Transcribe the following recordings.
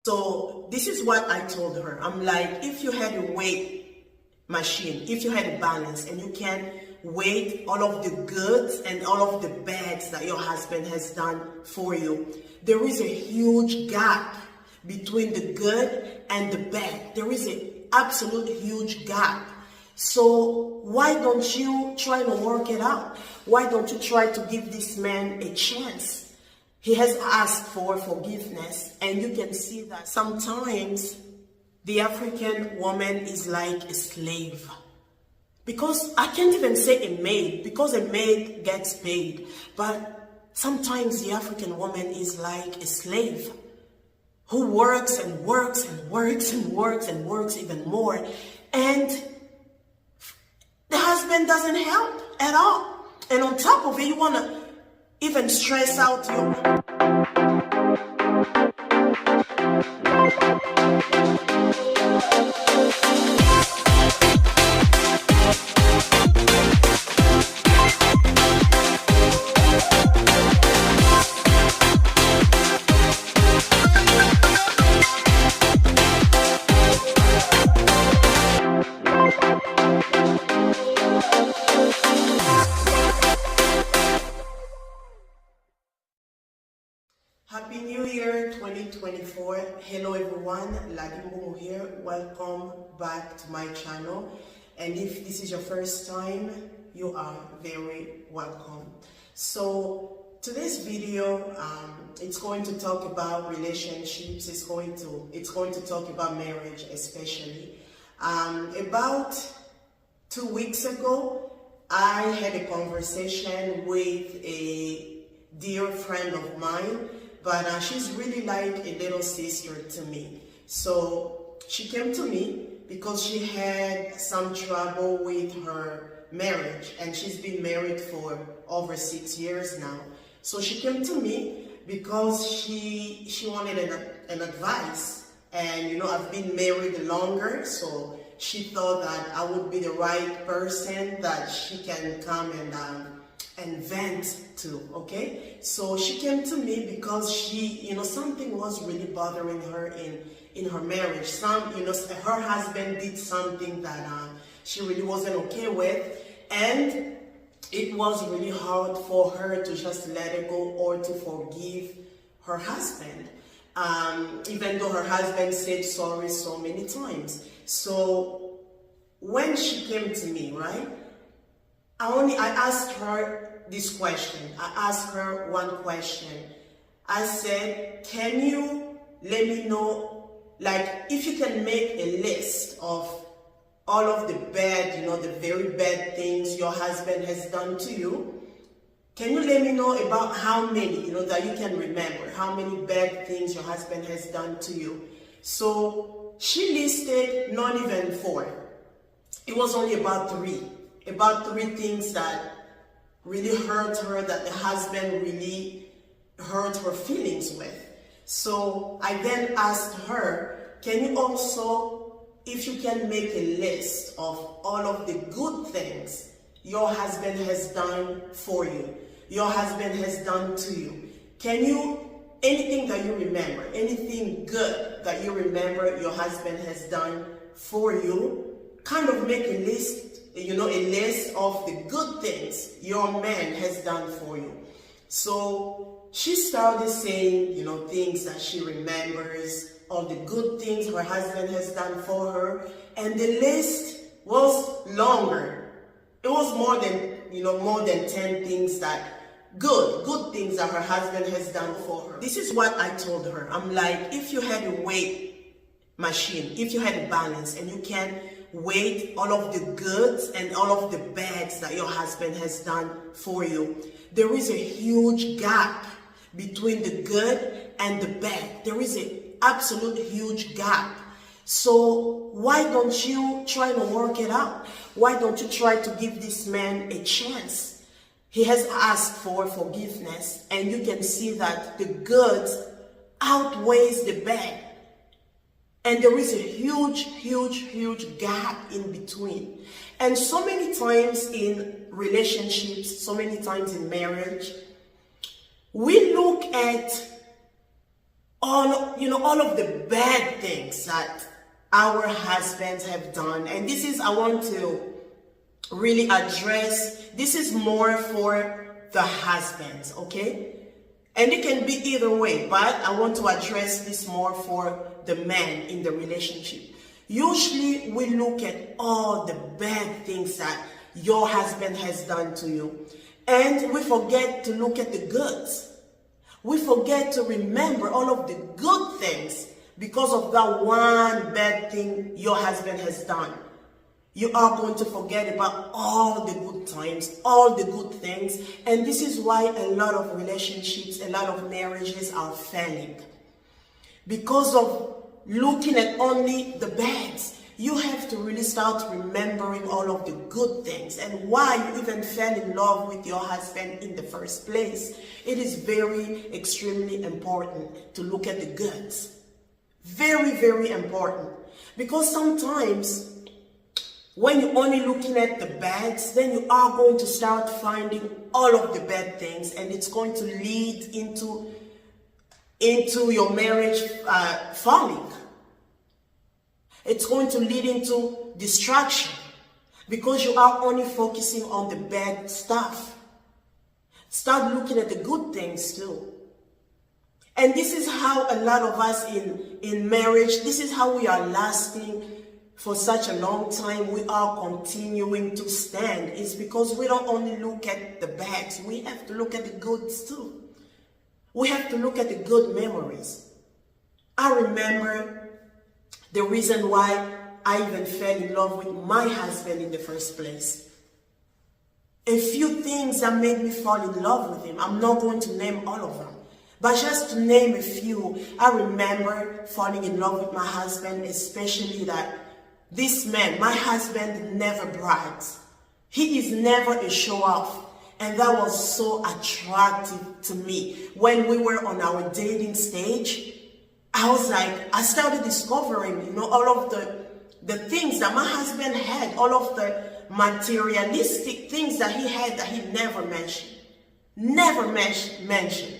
So this is what I told her. I'm like, if you had a weight machine, if you had a balance and you can weigh all of the goods and all of the bads that your husband has done for you, there is a huge gap between the good and the bad. There is an absolute huge gap. So why don't you try to work it out? Why don't you try to give this man a chance? He has asked for forgiveness, and you can see that sometimes the African woman is like a slave. Because I can't even say a maid, because a maid gets paid. But sometimes the African woman is like a slave who works and works and works and works and works even more. And the husband doesn't help at all. And on top of it, you want to even stress out your... Happy New Year 2024. Hello everyone, Ladimbo here. Welcome back to my channel. And if this is your first time, you are very welcome. So today's video, it's going to talk about relationships. It's going to talk about marriage especially. About 2 weeks ago, I had a conversation with a dear friend of mine. But she's really like a little sister to me. So she came to me because she had some trouble with her marriage, and she's been married for over 6 years now. So she came to me because she wanted an advice. And you know, I've been married longer, so she thought that I would be the right person that she can come and vent to, okay? So she came to me because something was really bothering her in her marriage. Her husband did something that she really wasn't okay with, and it was really hard for her to just let it go or to forgive her husband, even though her husband said sorry so many times. So when she came to me, right, I asked her this question. I asked her one question. I said, can you let me know, like, if you can make a list of all of the bad, the very bad things your husband has done to you, can you let me know about how many, that you can remember, how many bad things your husband has done to you? So she listed not even 4. It was only about 3. About 3 things that really hurt her, that the husband really hurt her feelings with. So I then asked her, can you also, if you can make a list of all of the good things your husband has done for you, your husband has done to you, can you, anything that you remember, anything good that you remember your husband has done for you, kind of make a list, a list of the good things your man has done for you. So she started saying, things that she remembers, all the good things her husband has done for her, and the list was longer. It was more than 10 things good things that her husband has done for her. This is what I told her. I'm like, if you had a weight machine, if you had a balance and you can weigh all of the goods and all of the bads that your husband has done for you, there is a huge gap between the good and the bad. There is an absolute huge gap. So why don't you try to work it out? Why don't you try to give this man a chance? He has asked for forgiveness, and you can see that the good outweighs the bad. And there is a huge gap in between. And so many times in relationships, so many times in marriage, we look at all of the bad things that our husbands have done. And this is, I want to really address, this is more for the husbands, okay? And it can be either way, but I want to address this more for the man in the relationship. Usually we look at all the bad things that your husband has done to you, and we forget to look at the goods. We forget to remember all of the good things because of that one bad thing your husband has done. You are going to forget about all the good times, all the good things. And this is why a lot of relationships, a lot of marriages are failing. Because of looking at only the bads. You have to really start remembering all of the good things and why you even fell in love with your husband in the first place. It is very, extremely important to look at the goods. Very, very important. Because sometimes when you're only looking at the bads, then you are going to start finding all of the bad things, and it's going to lead into your marriage falling. It's going to lead into distraction because you are only focusing on the bad stuff. Start looking at the good things too. And this is how a lot of us in marriage, this is how we are lasting for such a long time. We are continuing to stand. It's because we don't only look at the bads, we have to look at the goods too. We have to look at the good memories. I remember the reason why I even fell in love with my husband in the first place. A few things that made me fall in love with him. I'm not going to name all of them, but just to name a few. I remember falling in love with my husband, especially that this man, my husband, never brags. He is never a show-off. And that was so attractive to me. When we were on our dating stage, I started discovering, all of the things that my husband had, all of the materialistic things that he had that he never mentioned. Never mentioned.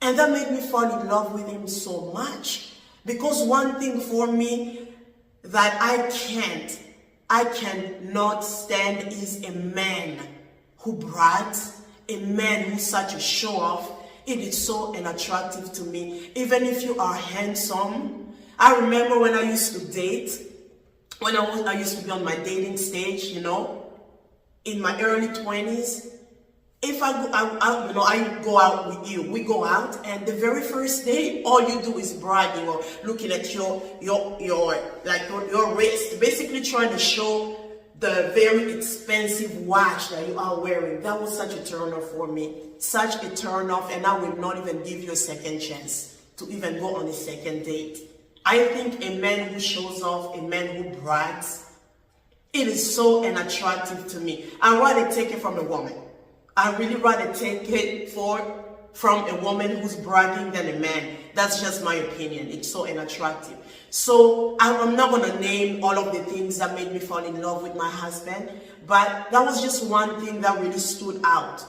And that made me fall in love with him so much. Because one thing for me that I cannot stand is a man who brags, a man who's such a show-off. It is so unattractive to me. Even if you are handsome. I remember when I used to date, when I used to be on my dating stage, in my early 20s. If I go out with you, we go out, and the very first day, all you do is bragging or looking at your wrist, basically trying to show the very expensive watch that you are wearing. That was such a turn-off for me. Such a turn-off, and I will not even give you a second chance to even go on a second date. I think a man who shows off, a man who brags, it is so unattractive to me. I'd rather take it from a woman. I really rather take it from a woman who's bragging than a man. That's just my opinion. It's so unattractive. So I'm not going to name all of the things that made me fall in love with my husband, but that was just one thing that really stood out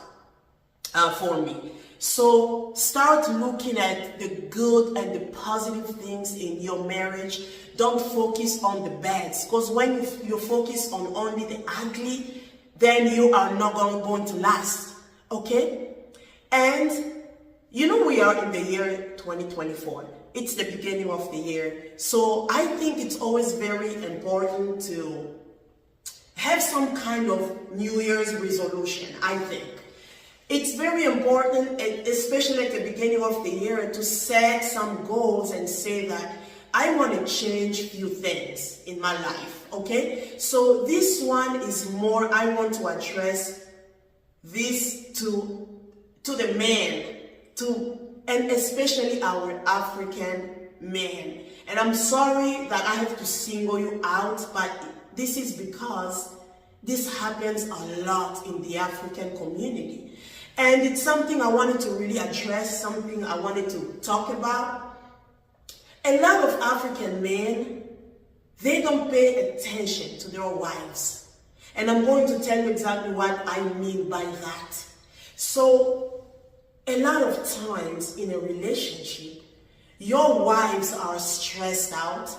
for me. So start looking at the good and the positive things in your marriage. Don't focus on the bads, because when you focus on only the ugly, then you are not going to last, okay? And we are in the year 2024. It's the beginning of the year. So I think it's always very important to have some kind of New Year's resolution, I think. It's very important, especially at the beginning of the year, to set some goals and say that I want to change a few things in my life, okay? So this one is more, I want to address this to the men, and especially our African men. And I'm sorry that I have to single you out, but this is because this happens a lot in the African community. And it's something I wanted to really address, something I wanted to talk about. A lot of African men, they don't pay attention to their wives. And I'm going to tell you exactly what I mean by that. So, a lot of times in a relationship, Your wives are stressed out.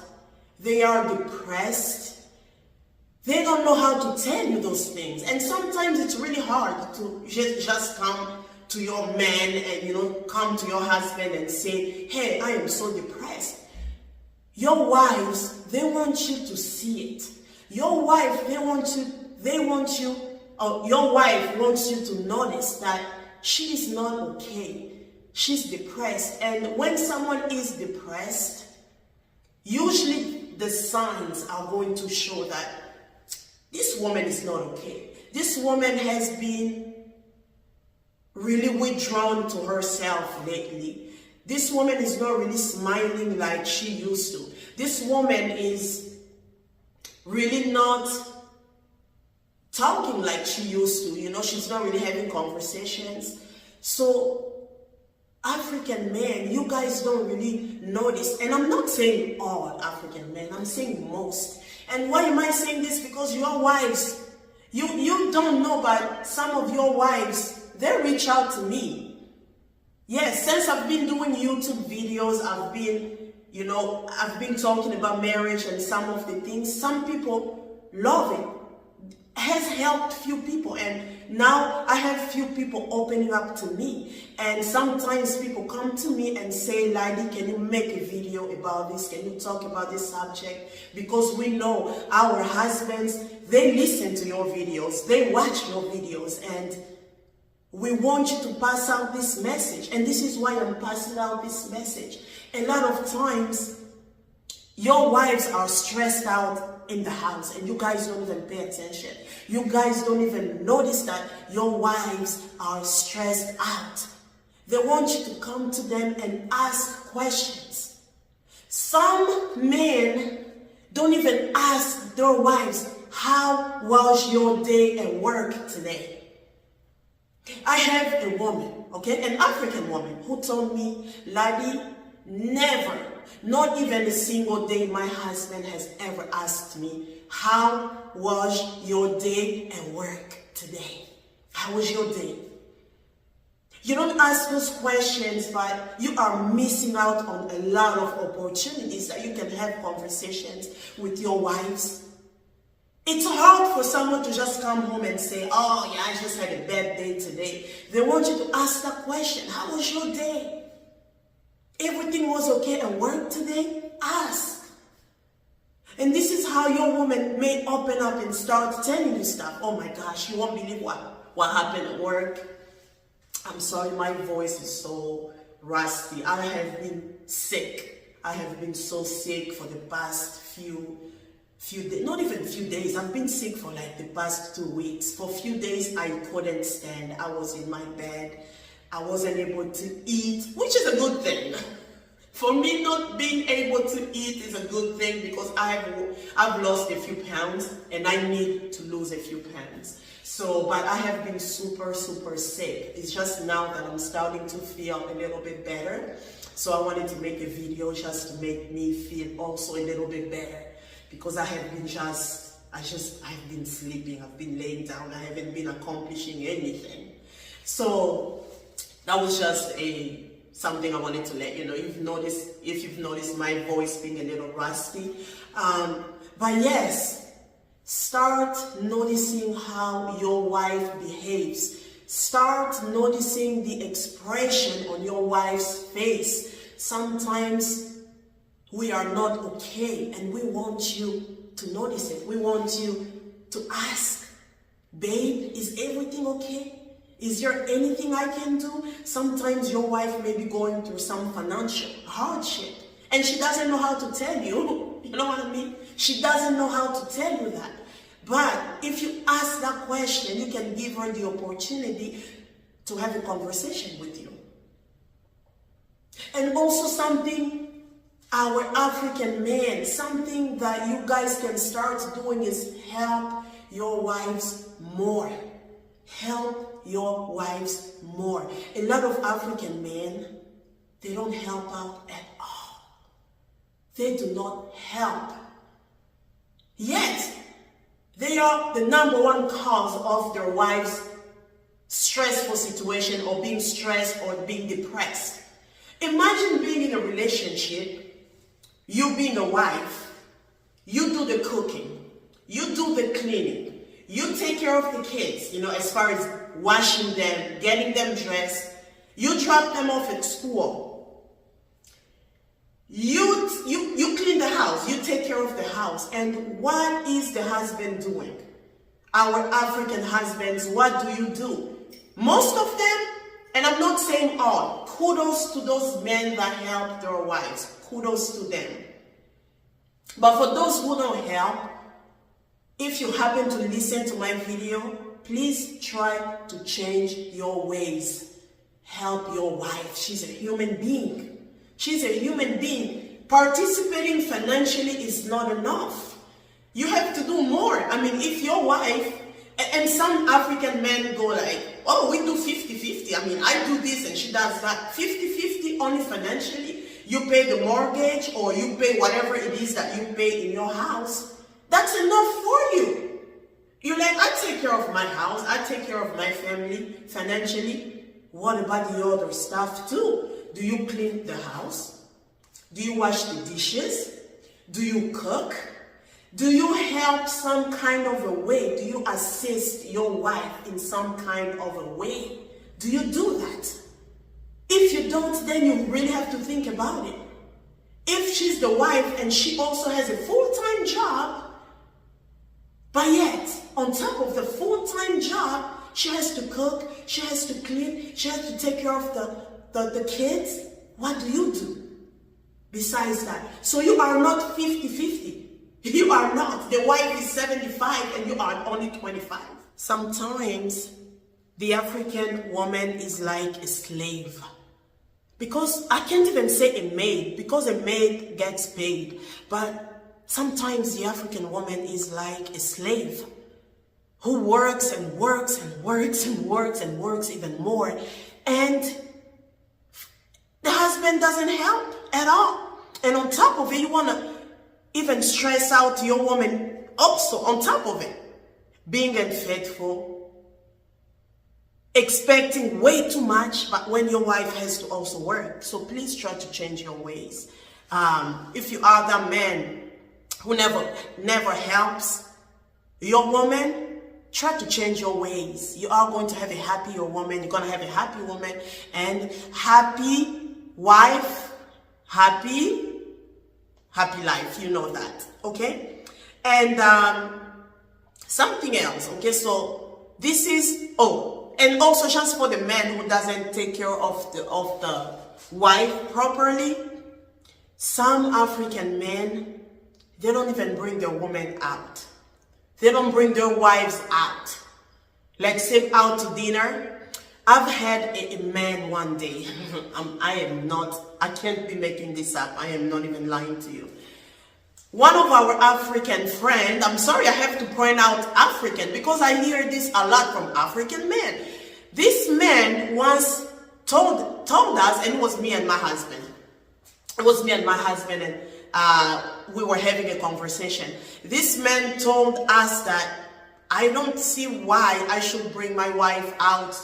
They are depressed. They don't know how to tell you those things. And sometimes it's really hard to just come to your man and, come to your husband and say, hey, I am so depressed. Your wives, they want you to see it. Your wife, your wife wants you to notice that she is not okay. She's depressed. And when someone is depressed, usually the signs are going to show that this woman is not okay. This woman has been really withdrawn to herself lately. This woman is not really smiling like she used to. This woman is really not talking like she used to. She's not really having conversations. So African men, you guys don't really notice. And I'm not saying all African men, I'm saying most. And why am I saying this? Because your wives, you don't know, but some of your wives, they reach out to me. Yes, since I've been doing YouTube videos, I've been talking about marriage and some of the things. Some people love it. Has helped few people, and now I have few people opening up to me. And sometimes people come to me and say, Lady, can you make a video about this? Can you talk about this subject? Because we know our husbands, they listen to your videos, they watch your videos, and we want you to pass out this message. And this is why I'm passing out this message. A lot of times, your wives are stressed out in the house and you guys don't even pay attention. You guys don't even notice that your wives are stressed out. They want you to come to them and ask questions. Some men don't even ask their wives, how was your day at work today? I have a woman, an African woman, who told me, Ladi, never, not even a single day my husband has ever asked me, how was your day at work today? How was your day? You don't ask those questions, but you are missing out on a lot of opportunities that you can have conversations with your wives. It's hard for someone to just come home and say, oh yeah, I just had a bad day today. They want you to ask that question, how was your day? Everything was okay at work today? Ask. And this is how your woman may open up and start telling you stuff. Oh my gosh, you won't believe what happened at work. I'm sorry, my voice is so rusty. I have been sick. I have been so sick for the past few days, not even few days. I've been sick for like the past 2 weeks. For a few days, I couldn't stand. I was in my bed. I wasn't able to eat, which is a good thing. For me, not being able to eat is a good thing because I've lost a few pounds and I need to lose a few pounds. So, but I have been super, super sick. It's just now that I'm starting to feel a little bit better. So I wanted to make a video just to make me feel also a little bit better because I have been I've been sleeping, I've been laying down, I haven't been accomplishing anything. So that was just something I wanted to let you know. If you've noticed my voice being a little rusty. But yes, start noticing how your wife behaves. Start noticing the expression on your wife's face. Sometimes we are not okay and we want you to notice it. We want you to ask, babe, is everything okay? Is there anything I can do? Sometimes your wife may be going through some financial hardship and she doesn't know how to tell you. You know what I mean? She doesn't know how to tell you that. But if you ask that question, you can give her the opportunity to have a conversation with you. And also something, our African men, something that you guys can start doing is help your wives more. Help your wives more. A lot of African men, they don't help out at all. They do not help. Yet, they are the number one cause of their wives' stressful situation or being stressed or being depressed. Imagine being in a relationship, you being a wife, you do the cooking, you do the cleaning, you take care of the kids, as far as washing them, getting them dressed, you drop them off at school, you clean the house, you take care of the house. And what is the husband doing? Our African husbands, what do you do? Most of them, and I'm not saying all, kudos to those men that help their wives. Kudos to them. But for those who don't help, if you happen to listen to my video, please try to change your ways. Help your wife. She's a human being. She's a human being. Participating financially is not enough. You have to do more. I mean, if your wife, and some African men go like, oh, we do 50-50. I mean, I do this and she does that. 50-50 only financially. You pay the mortgage or you pay whatever it is that you pay in your house. That's enough for you. You're like, I take care of my house. I take care of my family financially. What about the other stuff too? Do you clean the house? Do you wash the dishes? Do you cook? Do you help some kind of a way? Do you assist your wife in some kind of a way? Do you do that? If you don't, then you really have to think about it. If she's the wife and she also has a full-time job, but yet, on top of the full-time job, she has to cook, she has to clean, she has to take care of the kids, what do you do besides that? So you are not 50-50. You are not. The wife is 75 and you are only 25. Sometimes the African woman is like a slave. Because I can't even say a maid, because a maid gets paid. But sometimes the African woman is like a slave who works and works and works and works and works even more. And the husband doesn't help at all. And on top of it, you want to even stress out your woman also on top of it. Being unfaithful, expecting way too much, but when your wife has to also work. So please try to change your ways. If you are that man who never helps your woman, try to change your ways. You are going to have a happier woman. You're going to have a happy woman and happy wife, happy life, you know that, okay? And something else, okay? So this is, and also just for the man who doesn't take care of the wife properly, some African men, they don't even bring their woman out. They don't bring their wives out. Like say out to dinner. I've had a man one day, I can't be making this up, I am not even lying to you. One of our African friends, I'm sorry I have to point out African because I hear this a lot from African men. This man once told us, and it was me and my husband. It was me and my husband and we were having a conversation. This man told us that I don't see why I should bring my wife out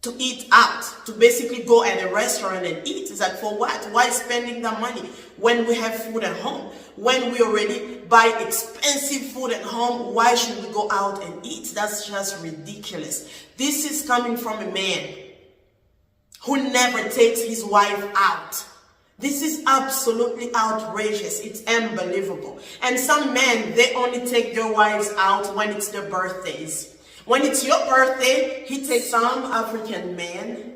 to eat out, to basically go at a restaurant and eat. Is that for what? Why spending that money when we have food at home? When we already buy expensive food at home, why should we go out and eat? That's just ridiculous. This is coming from a man who never takes his wife out. This is absolutely outrageous. It's unbelievable. And some men, they only take their wives out when it's their birthdays. When it's your birthday, he takes some African men.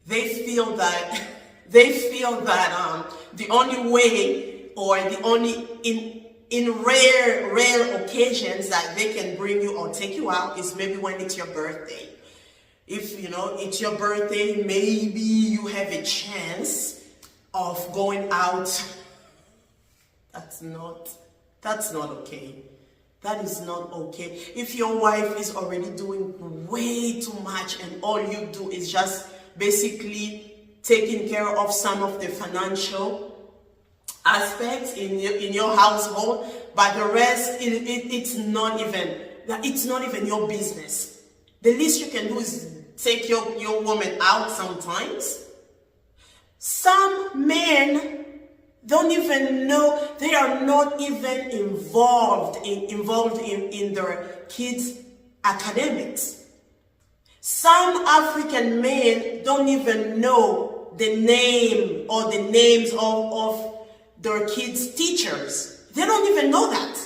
They feel that the only way, or the only in rare occasions that they can bring you or take you out is maybe when it's your birthday. If it's your birthday, maybe you have a chance of going out. That's not okay. That is not okay. If your wife is already doing way too much and all you do is just basically taking care of some of the financial aspects in your household, but the rest, it's not even your business. The least you can do is take your woman out sometimes. Some men don't even know, they are not even involved in their kids' academics. Some African men don't even know the name or the names of their kids' teachers. They don't even know that.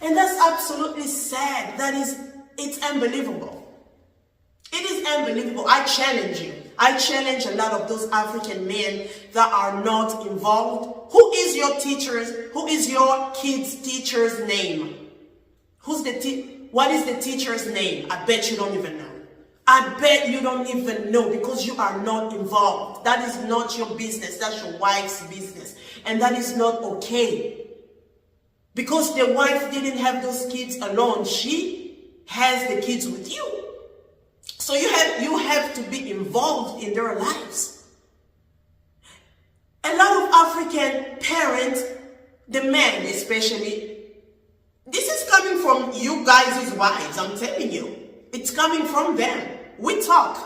And that's absolutely sad. It's unbelievable. It is unbelievable. I challenge you. I challenge a lot of those African men that are not involved. Who is your teacher's? Who is your kid's teacher's name? What is the teacher's name? I bet you don't even know. I bet you don't even know because you are not involved. That is not your business. That's your wife's business. And that is not okay. Because the wife didn't have those kids alone. She has the kids with you. So you have to be involved in their lives. A lot of African parents, the men especially, this is coming from you guys' wives, I'm telling you. It's coming from them. We talk,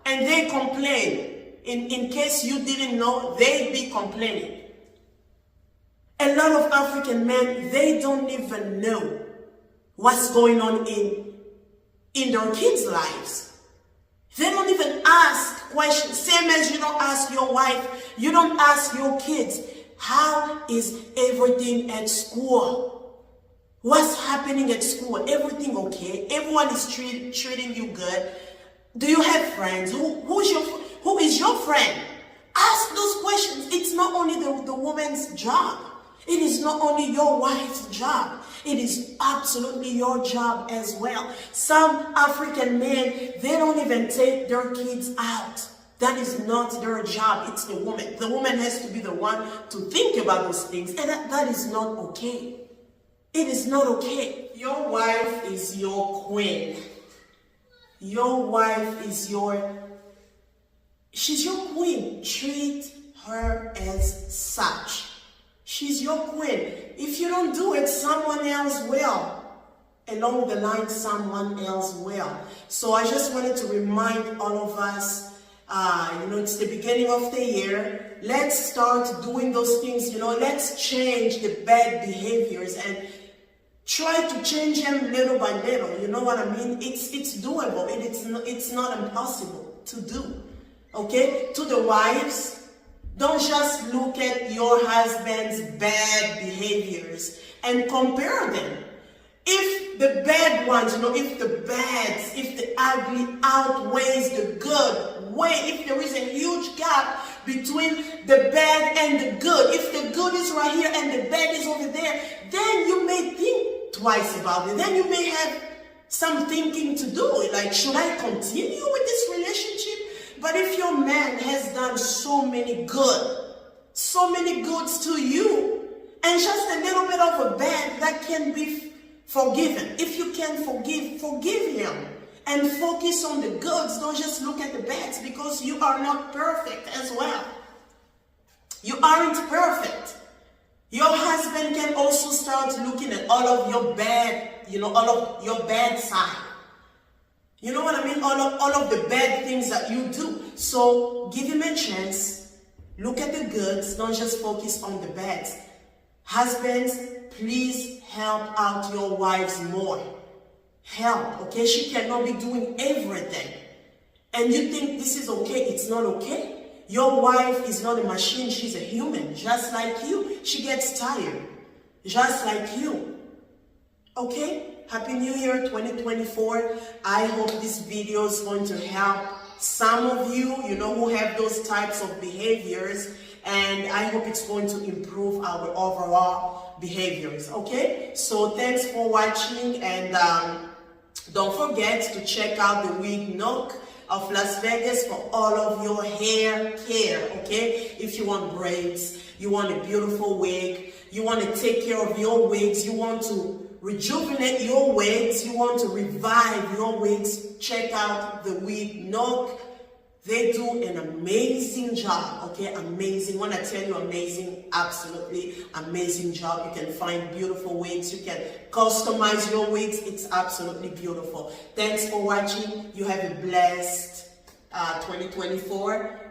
and they complain. In case you didn't know, they be complaining. A lot of African men, they don't even know what's going on in their kids' lives. They don't even ask questions. Same as you don't ask your wife, you don't ask your kids, how is everything at school? What's happening at school? Everything okay? Everyone is treating you good? Do you have friends? Who is your friend? Ask those questions. It's not only the woman's job. It is not only your wife's job. It is absolutely your job as well. Some African men, they don't even take their kids out. That is not their job. It's the woman. The woman has to be the one to think about those things. And that is not okay. It is not okay. Your wife is your queen. Your wife is she's your queen. Treat her as such. She's your queen. If you don't do it, someone else will. Along the line, someone else will. So I just wanted to remind all of us, it's the beginning of the year. Let's start doing those things, let's change the bad behaviors and try to change them little by little. You know what I mean? It's doable. It's not impossible to do. Okay? To the wives, don't just look at your husband's bad behaviors and compare them. If the bad ones, if the ugly outweighs the good, if there is a huge gap between the bad and the good, if the good is right here and the bad is over there, then you may think twice about it. Then you may have some thinking to do. Like, should I continue with this relationship? But if your man has done so many goods to you, and just a little bit of a bad that can be forgiven. If you can forgive him and focus on the goods. Don't just look at the bads, because you are not perfect as well. You aren't perfect. Your husband can also start looking at all of your bad, all of your bad side. You know what I mean? All of the bad things that you do. So give him a chance. Look at the goods. Don't just focus on the bads. Husbands, please help out your wives more. Help, okay? She cannot be doing everything. And you think this is okay. It's not okay. Your wife is not a machine. She's a human, just like you. She gets tired, just like you. Okay? Happy New Year 2024. I hope this video is going to help some of you, who have those types of behaviors. And I hope it's going to improve our overall behaviors. Okay? So thanks for watching. And don't forget to check out the Wig Nook of Las Vegas for all of your hair care, okay? If you want braids, you want a beautiful wig, you want to take care of your wigs, you want to rejuvenate your wigs, you want to revive your wigs, check out the Wig Nook. They do an amazing job, okay? Amazing. When I tell you amazing, absolutely amazing job. You can find beautiful wigs. You can customize your wigs. It's absolutely beautiful. Thanks for watching. You have a blessed 2024.